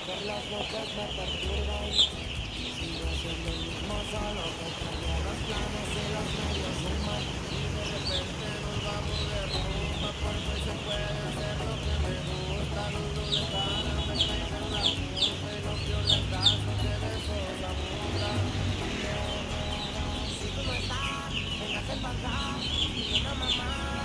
Ver las noches me perturban, sigo siendo el mismo solo que cambia los planes y los medios human. Y de repente nos vamos de rumba porque hoy se puede hacer lo que me gusta. Los dobles caras me caen en la punta y lo peor del caso es que de esos abundan. Y de uno a dos, ¿y cómo está? Véngase pa' acá, y una mamá.